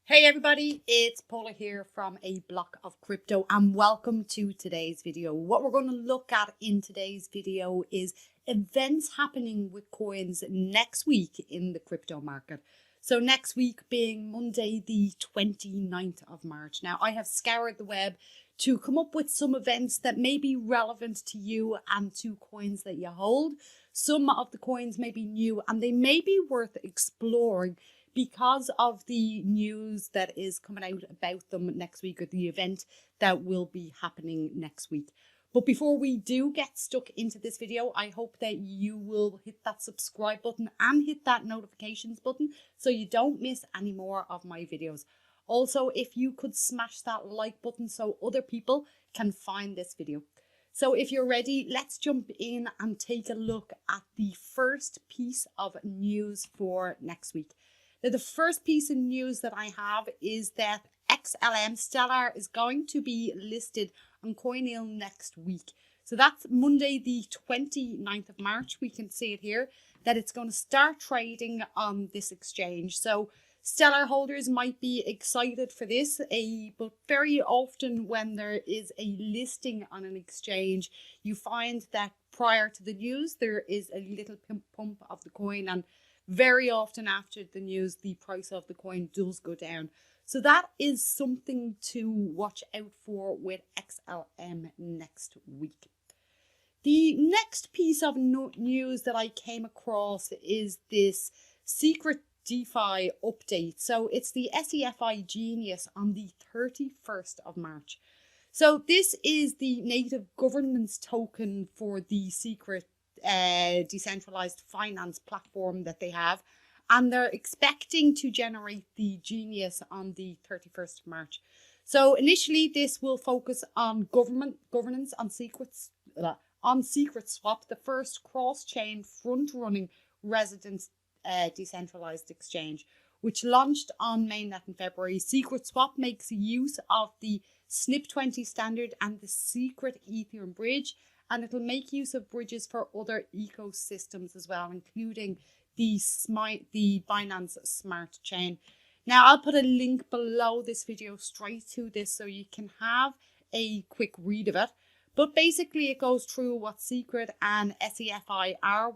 Hey everybody, it's Paula here from A Block of Crypto and welcome to today's video. What we're going to look at in today's video is events happening with coins next week in the crypto market. So next week being Monday the 29th of March. Now I have scoured the web to come up with some events that may be relevant to you and to coins that you hold. Some of the coins may be new and they may be worth exploring because of the news that is coming out about them next week, or the event that will be happening next week. But before we do get stuck into this video, I hope that you will hit that subscribe button and hit that notifications button so you don't miss any more of my videos. Also, if you could smash that like button so other people can find this video. So if you're ready, let's jump in and take a look at the first piece of news for next week. Now, the first piece of news that I have is that XLM Stellar is going to be listed on CoinHill next week. So that's Monday the 29th of March. We can see it here that it's going to start trading on this exchange. So Stellar holders might be excited for this, but very often when there is a listing on an exchange, you find that prior to the news, there is a little pump of the coin, and very often after the news, the price of the coin does go down. So that is something to watch out for with XLM next week. The next piece of news that I came across is this secret DeFi update. So it's the SEFI Genius on the 31st of March. So this is the native governance token for the secret decentralized finance platform that they have, and they're expecting to generate the Genius on the 31st of March. So initially this will focus on governance on SecretSwap, the first cross-chain front-running resident decentralized exchange, which launched on mainnet in February. SecretSwap makes use of the SNP20 standard and the secret Ethereum bridge, and it'll make use of bridges for other ecosystems as well, including the Binance Smart Chain. Now, I'll put a link below this video straight to this so you can have a quick read of it. But basically, it goes through what Secret and SEFI are,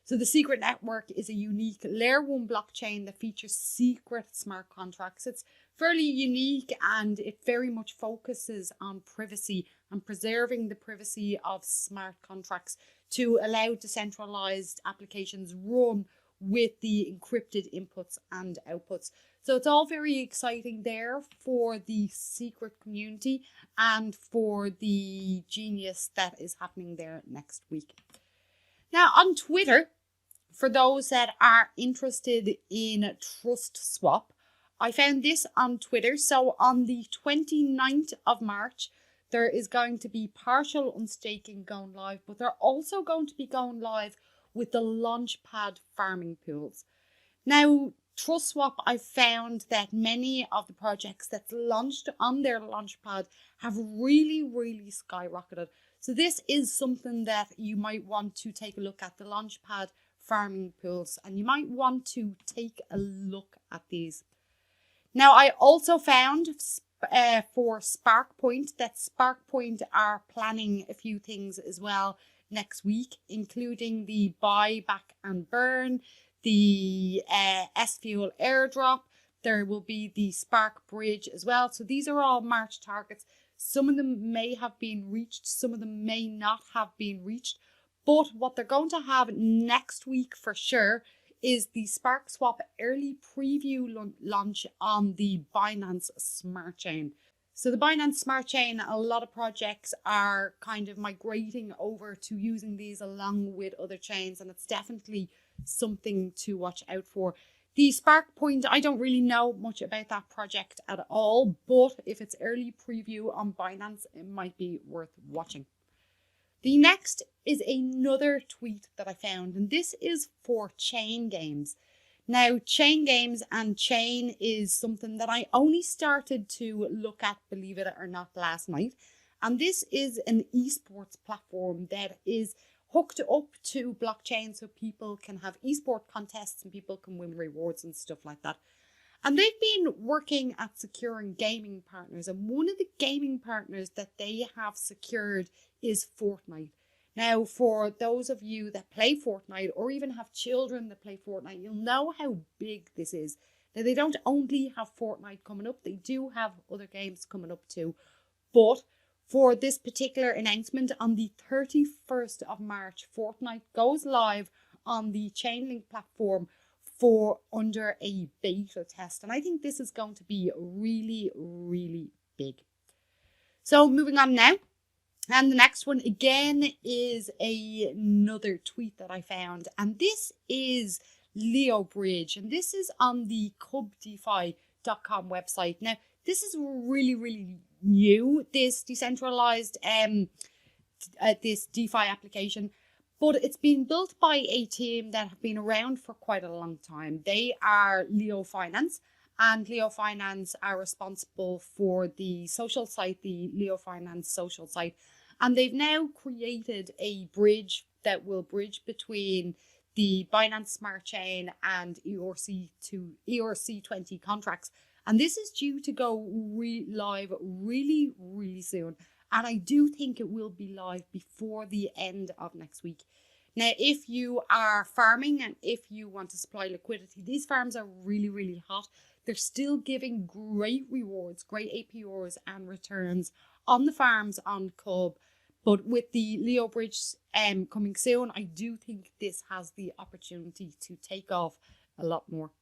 So the Secret network is a unique layer 1 blockchain that features secret smart contracts. It's fairly unique and it very much focuses on privacy and preserving the privacy of smart contracts to allow decentralized applications run with the encrypted inputs and outputs. So it's all very exciting there for the secret community and for the Genius that is happening there next week. Now on Twitter, for those that are interested in TrustSwap, I found this on Twitter. So on the 29th of March, there is going to be partial unstaking going live, but they're also going to be going live with the Launchpad farming pools. Now, TrustSwap, I found that many of the projects that's launched on their Launchpad have really skyrocketed. So this is something that you might want to take a look at, the Launchpad farming pools, and you might want to take a look at these. Now, I also found for SparkPoint that SparkPoint are planning a few things as well next week, including the buy, back and burn, the S-Fuel airdrop. There will be the Spark Bridge as well. So these are all March targets. Some of them may have been reached, some of them may not have been reached. But what they're going to have next week for sure is the SparkSwap early preview launch on the Binance Smart Chain. So the Binance Smart Chain, a lot of projects are kind of migrating over to using these along with other chains, and it's definitely something to watch out for. The SparkPoint, I don't really know much about that project at all, but if it's early preview on Binance, it might be worth watching. The next is another tweet that I found, and this is for Chain Games. Now, Chain Games and Chain is something that I only started to look at, believe it or not, last night. And this is an esports platform that is hooked up to blockchain so people can have esport contests and people can win rewards and stuff like that. And they've been working at securing gaming partners. And one of the gaming partners that they have secured is Fortnite. Now, for those of you that play Fortnite or even have children that play Fortnite, you'll know how big this is. Now, they don't only have Fortnite coming up, they do have other games coming up too. But for this particular announcement, on the 31st of March, Fortnite goes live on the Chainlink platform for under a beta test. And I think this is going to be really, really big. So moving on now. And the next one again is another tweet that I found. And this is Leo Bridge. And this is on the cubdefi.com website. Now, this is really, really new, this decentralized this DeFi application. But it's been built by a team that have been around for quite a long time. They are Leo Finance. And Leo Finance are responsible for the social site, the Leo Finance social site. And they've now created a bridge that will bridge between the Binance Smart Chain and ERC20 contracts. And this is due to go live really, really soon. And I do think it will be live before the end of next week. Now, if you are farming and if you want to supply liquidity, these farms are really, really hot. They're still giving great rewards, great APRs and returns on the farms on Cub. But with the Leo Bridge coming soon, I do think this has the opportunity to take off a lot more.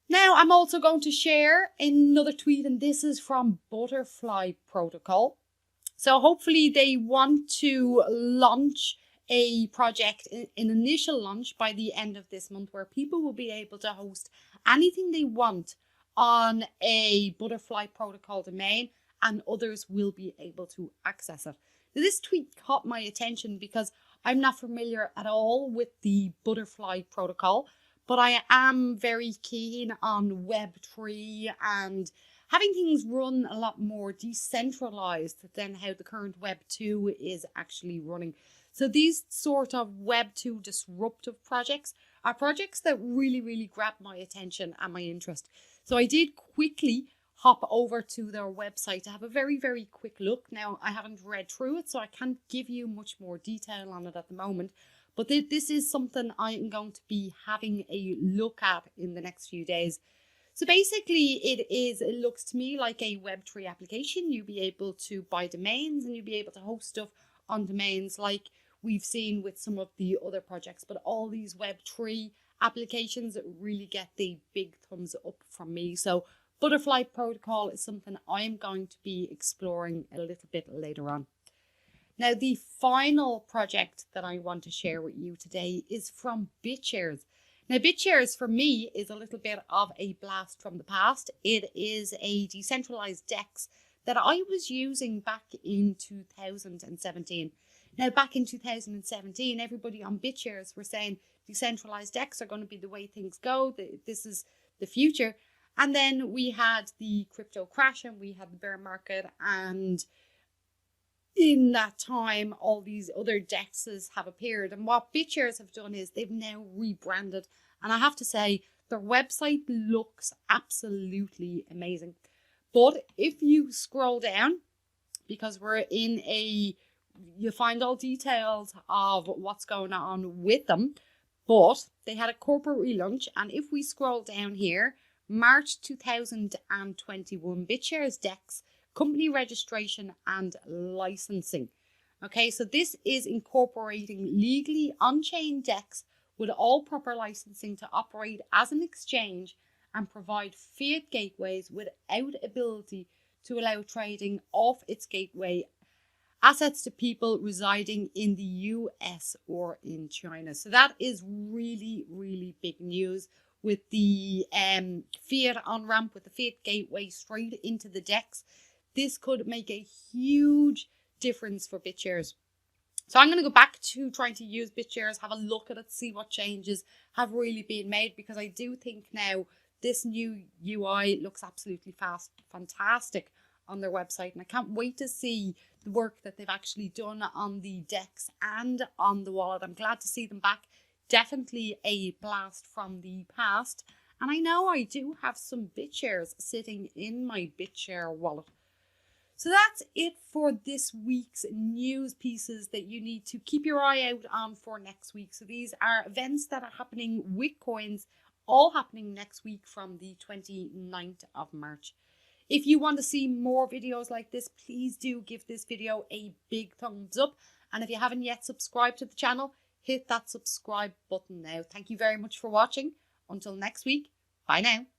Now, I'm also going to share another tweet, and this is from BFLY Protocol. So hopefully they want to launch a project, an initial launch by the end of this month, where people will be able to host anything they want on a BFLY Protocol domain, and others will be able to access it. Now, this tweet caught my attention because I'm not familiar at all with the BFLY Protocol, but I am very keen on Web3 and having things run a lot more decentralized than how the current Web 2 is actually running. So these sort of Web 2 disruptive projects are projects that really, really grab my attention and my interest. So I did quickly hop over to their website to have a very, very quick look. Now, I haven't read through it, so I can't give you much more detail on it at the moment. But this is something I am going to be having a look at in the next few days. So basically, it looks to me like a Web3 application. You'll be able to buy domains and you'll be able to host stuff on domains like we've seen with some of the other projects. But all these Web3 applications really get the big thumbs up from me. So BFLY Protocol is something I'm going to be exploring a little bit later on. Now, the final project that I want to share with you today is from Bitshares. Now, Bitshares for me is a little bit of a blast from the past. It is a decentralized DEX that I was using back in 2017. Now, back in 2017, everybody on Bitshares were saying decentralized DEX are going to be the way things go. This is the future. And then we had the crypto crash and we had the bear market, and in that time, all these other DEXs have appeared. And what Bitshares have done is they've now rebranded. And I have to say, their website looks absolutely amazing. But if you scroll down, because we're in you'll find all details of what's going on with them. But they had a corporate relaunch. And if we scroll down here, March 2021, Bitshares DEX, company registration and licensing. Okay, so this is incorporating legally on-chain DEX with all proper licensing to operate as an exchange and provide fiat gateways without ability to allow trading off its gateway assets to people residing in the US or in China. So that is really, really big news with the fiat on-ramp, with the fiat gateway straight into the DEX. This could make a huge difference for Bitshares. So I'm going to go back to trying to use Bitshares, have a look at it, see what changes have really been made, because I do think now this new UI looks absolutely fantastic on their website. And I can't wait to see the work that they've actually done on the DEX and on the wallet. I'm glad to see them back. Definitely a blast from the past. And I know I do have some Bitshares sitting in my Bitshare wallet. So that's it for this week's news pieces that you need to keep your eye out on for next week. So these are events that are happening with coins, all happening next week from the 29th of March. If you want to see more videos like this, please do give this video a big thumbs up. And if you haven't yet subscribed to the channel, hit that subscribe button now. Thank you very much for watching. Until next week, bye now.